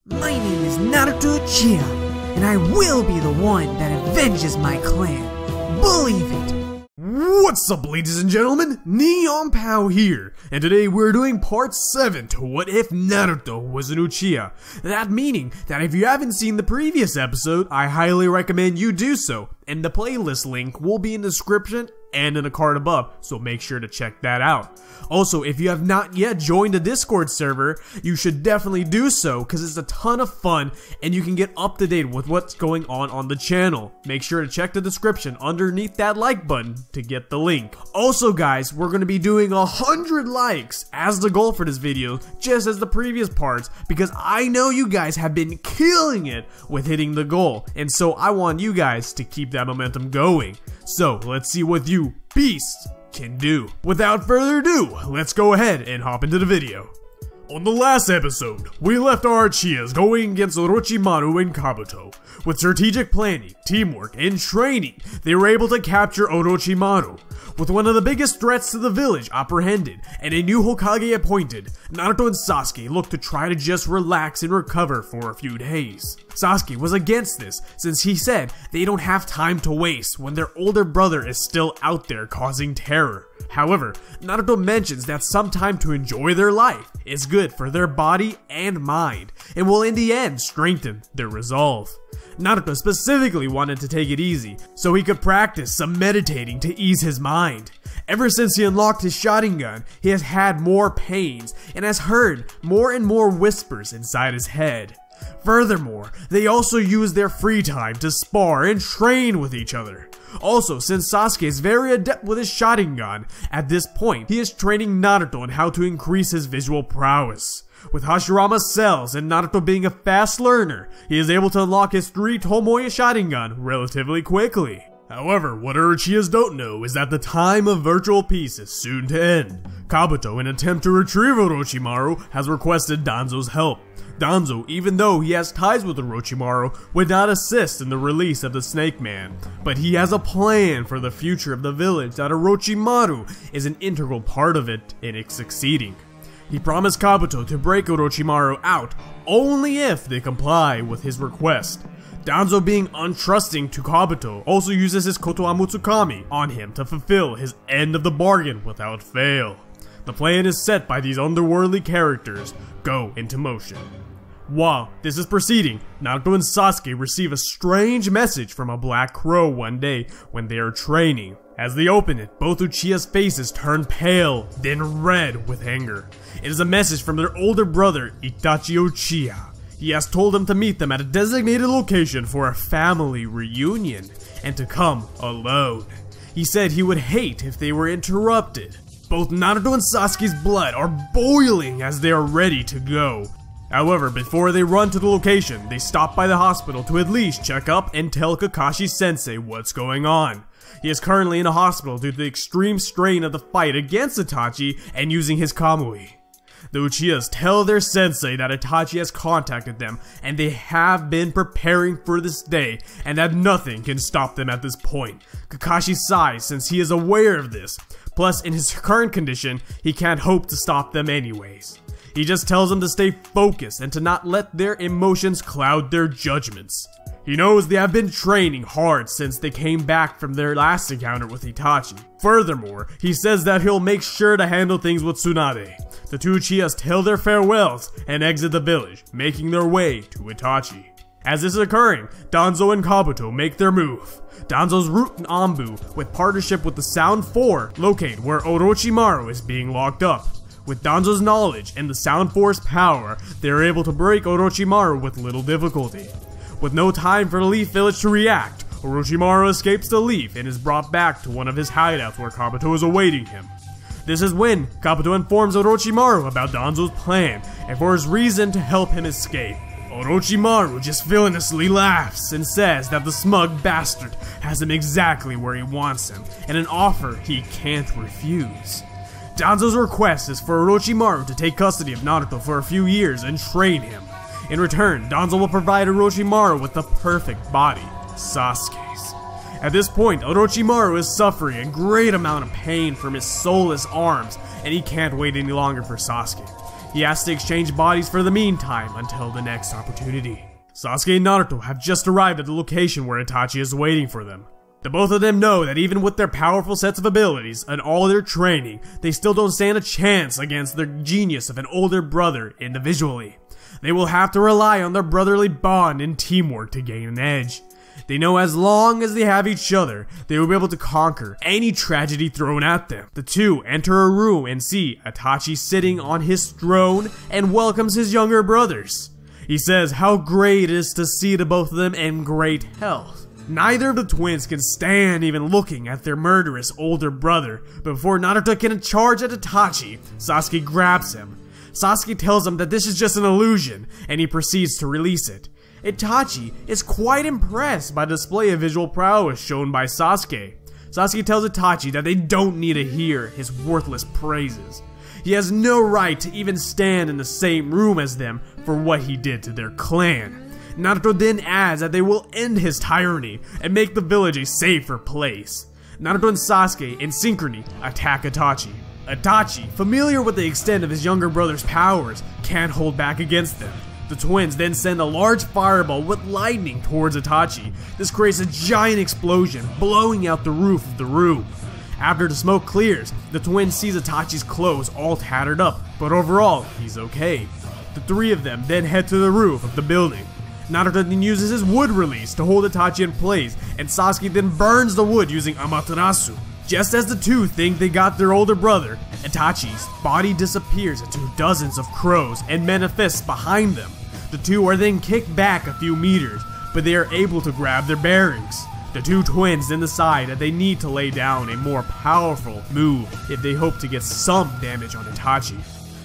My name is Naruto Uchiha, and I will be the one that avenges my clan. Believe it! What's up, ladies and gentlemen? Neon Pow here, and today we're doing part 7 to What If Naruto Was an Uchiha. That meaning that if you haven't seen the previous episode, I highly recommend you do so, and the playlist link will be in the description and in the card above, so make sure to check that out. Also, if you have not yet joined the Discord server, you should definitely do so, because it's a ton of fun, and you can get up to date with what's going on the channel. Make sure to check the description underneath that like button to get the link. Also guys, we're going to be doing 100 likes as the goal for this video, just as the previous parts, because I know you guys have been killing it with hitting the goal, and so I want you guys to keep that momentum going. So let's see what you beasts can do. Without further ado, let's go ahead and hop into the video. On the last episode, we left our Uchihas going against Orochimaru and Kabuto. With strategic planning, teamwork, and training, they were able to capture Orochimaru. With one of the biggest threats to the village apprehended and a new Hokage appointed, Naruto and Sasuke looked to try to just relax and recover for a few days. Sasuke was against this, since he said they don't have time to waste when their older brother is still out there causing terror. However, Naruto mentions that some time to enjoy their life is good for their body and mind, and will in the end strengthen their resolve. Naruto specifically wanted to take it easy, so he could practice some meditating to ease his mind. Ever since he unlocked his Sharingan, he has had more pains, and has heard more and more whispers inside his head. Furthermore, they also use their free time to spar and train with each other. Also, since Sasuke is very adept with his Sharingan, at this point, he is training Naruto on how to increase his visual prowess. With Hashirama's cells and Naruto being a fast learner, he is able to unlock his 3 Tomoe Sharingan relatively quickly. However, what our Uchihas don't know is that the time of virtual peace is soon to end. Kabuto, in an attempt to retrieve Orochimaru, has requested Danzo's help. Danzo, even though he has ties with Orochimaru, would not assist in the release of the Snake Man, but he has a plan for the future of the village that Orochimaru is an integral part of it in its succeeding. He promised Kabuto to break Orochimaru out only if they comply with his request. Danzo, being untrusting to Kabuto, also uses his Kotoamutsukami on him to fulfill his end of the bargain without fail. The plan is set by these underworldly characters go into motion. While this is proceeding, Naruto and Sasuke receive a strange message from a black crow one day when they are training. As they open it, both Uchiha's faces turn pale, then red with anger. It is a message from their older brother, Itachi Uchiha. He has told them to meet them at a designated location for a family reunion, and to come alone. He said he would hate if they were interrupted. Both Naruto and Sasuke's blood are boiling as they are ready to go. However, before they run to the location, they stop by the hospital to at least check up and tell Kakashi-sensei what's going on. He is currently in a hospital due to the extreme strain of the fight against Itachi and using his Kamui. The Uchihas tell their sensei that Itachi has contacted them and they have been preparing for this day and that nothing can stop them at this point. Kakashi sighs since he is aware of this, plus in his current condition, he can't hope to stop them anyways. He just tells them to stay focused and to not let their emotions cloud their judgments. He knows they have been training hard since they came back from their last encounter with Itachi. Furthermore, he says that he'll make sure to handle things with Tsunade. The two Uchihas tell their farewells and exit the village, making their way to Itachi. As this is occurring, Danzo and Kabuto make their move. Danzo's route in Anbu, with partnership with the Sound 4, locate where Orochimaru is being locked up. With Danzo's knowledge and the Sound 4's power, they are able to break Orochimaru with little difficulty. With no time for the Leaf Village to react, Orochimaru escapes the Leaf and is brought back to one of his hideouts where Kabuto is awaiting him. This is when Kabuto informs Orochimaru about Danzo's plan and for his reason to help him escape. Orochimaru just villainously laughs and says that the smug bastard has him exactly where he wants him and an offer he can't refuse. Danzo's request is for Orochimaru to take custody of Naruto for a few years and train him. In return, Danzo will provide Orochimaru with the perfect body, Sasuke's. At this point, Orochimaru is suffering a great amount of pain from his soulless arms, and he can't wait any longer for Sasuke. He has to exchange bodies for the meantime until the next opportunity. Sasuke and Naruto have just arrived at the location where Itachi is waiting for them. The both of them know that even with their powerful sets of abilities and all their training, they still don't stand a chance against the genius of an older brother individually. They will have to rely on their brotherly bond and teamwork to gain an edge. They know as long as they have each other, they will be able to conquer any tragedy thrown at them. The two enter a room and see Itachi sitting on his throne and welcomes his younger brothers. He says how great it is to see the both of them in great health. Neither of the twins can stand even looking at their murderous older brother, but before Naruto can charge at Itachi, Sasuke grabs him. Sasuke tells him that this is just an illusion, and he proceeds to release it. Itachi is quite impressed by the display of visual prowess shown by Sasuke. Sasuke tells Itachi that they don't need to hear his worthless praises. He has no right to even stand in the same room as them for what he did to their clan. Naruto then adds that they will end his tyranny and make the village a safer place. Naruto and Sasuke, in synchrony, attack Itachi. Itachi, familiar with the extent of his younger brother's powers, can't hold back against them. The twins then send a large fireball with lightning towards Itachi. This creates a giant explosion, blowing out the roof of the room. After the smoke clears, the twins sees Itachi's clothes all tattered up, but overall, he's okay. The three of them then head to the roof of the building. Naruto then uses his wood release to hold Itachi in place, and Sasuke then burns the wood using Amaterasu. Just as the two think they got their older brother, Itachi's body disappears into dozens of crows and manifests behind them. The two are then kicked back a few meters, but they are able to grab their bearings. The two twins then decide that they need to lay down a more powerful move if they hope to get some damage on Itachi.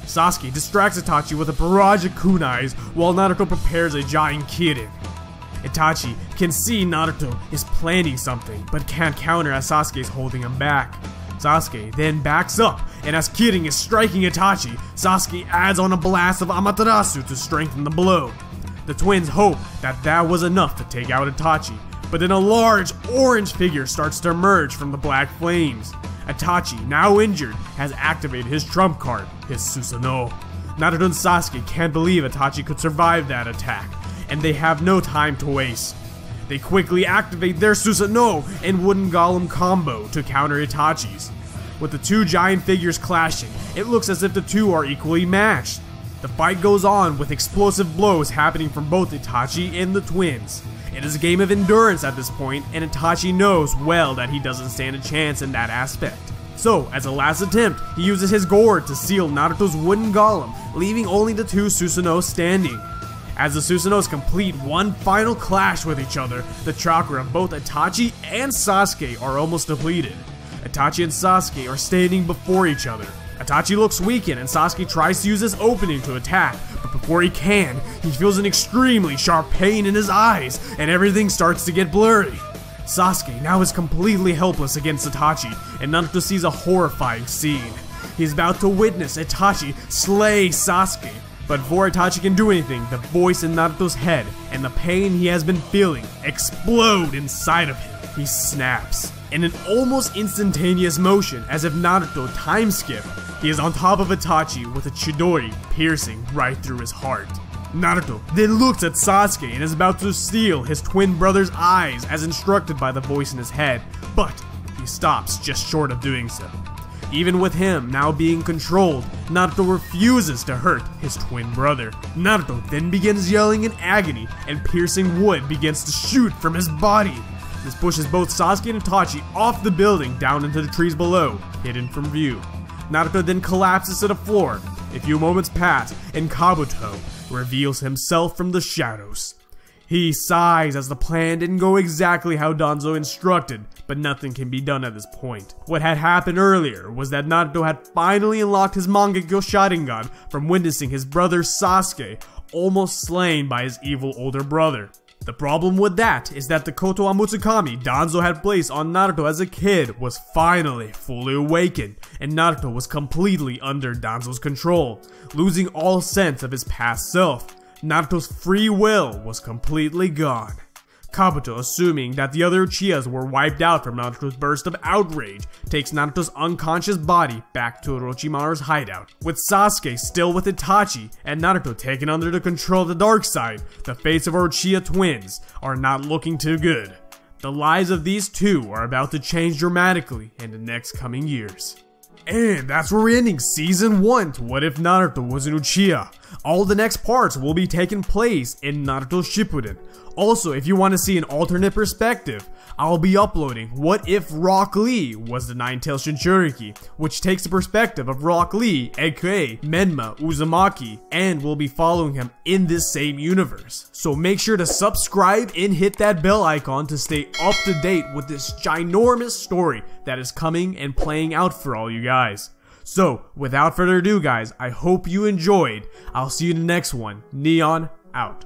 Sasuke distracts Itachi with a barrage of kunais while Naruto prepares a giant Kirin. Itachi can see Naruto is planning something, but can't counter as Sasuke is holding him back. Sasuke then backs up, and as Kirin is striking Itachi, Sasuke adds on a blast of Amaterasu to strengthen the blow. The twins hope that that was enough to take out Itachi, but then a large orange figure starts to emerge from the black flames. Itachi, now injured, has activated his trump card, his Susanoo. Naruto and Sasuke can't believe Itachi could survive that attack, and they have no time to waste. They quickly activate their Susanoo and Wooden Golem combo to counter Itachi's. With the two giant figures clashing, it looks as if the two are equally matched. The fight goes on with explosive blows happening from both Itachi and the twins. It is a game of endurance at this point, and Itachi knows well that he doesn't stand a chance in that aspect. So, as a last attempt, he uses his gourd to seal Naruto's wooden golem, leaving only the two Susanoo standing. As the Susanoos complete one final clash with each other, the chakra of both Itachi and Sasuke are almost depleted. Itachi and Sasuke are standing before each other. Itachi looks weakened and Sasuke tries to use this opening to attack, but before he can, he feels an extremely sharp pain in his eyes and everything starts to get blurry. Sasuke now is completely helpless against Itachi, and Naruto sees a horrifying scene. He's about to witness Itachi slay Sasuke, but before Itachi can do anything, the voice in Naruto's head and the pain he has been feeling explode inside of him. He snaps. In an almost instantaneous motion, as if Naruto time skipped, he is on top of Itachi with a Chidori piercing right through his heart. Naruto then looks at Sasuke and is about to steal his twin brother's eyes as instructed by the voice in his head, but he stops just short of doing so. Even with him now being controlled, Naruto refuses to hurt his twin brother. Naruto then begins yelling in agony, and piercing wood begins to shoot from his body. This pushes both Sasuke and Itachi off the building down into the trees below, hidden from view. Naruto then collapses to the floor. A few moments pass, and Kabuto reveals himself from the shadows. He sighs as the plan didn't go exactly how Danzo instructed, but nothing can be done at this point. What had happened earlier was that Naruto had finally unlocked his Mangekyo Sharingan from witnessing his brother Sasuke almost slain by his evil older brother. The problem with that is that the Koto Amutsukami Danzo had placed on Naruto as a kid was finally fully awakened, and Naruto was completely under Danzo's control, losing all sense of his past self. Naruto's free will was completely gone. Kabuto, assuming that the other Uchihas were wiped out from Naruto's burst of outrage, takes Naruto's unconscious body back to Orochimaru's hideout. With Sasuke still with Itachi and Naruto taken under the control of the dark side, the fates of our Uchiha twins are not looking too good. The lives of these two are about to change dramatically in the next coming years. And that's where we're ending Season 1 to What If Naruto Was an Uchiha. All the next parts will be taking place in Naruto Shippuden. Also, if you want to see an alternate perspective, I'll be uploading What If Rock Lee Was the Nine-Tailed Jinchuriki, which takes the perspective of Rock Lee, aka Menma Uzumaki, and we'll be following him in this same universe. So make sure to subscribe and hit that bell icon to stay up to date with this ginormous story that is coming and playing out for all you guys. So, without further ado guys, I hope you enjoyed. I'll see you in the next one. Neon out.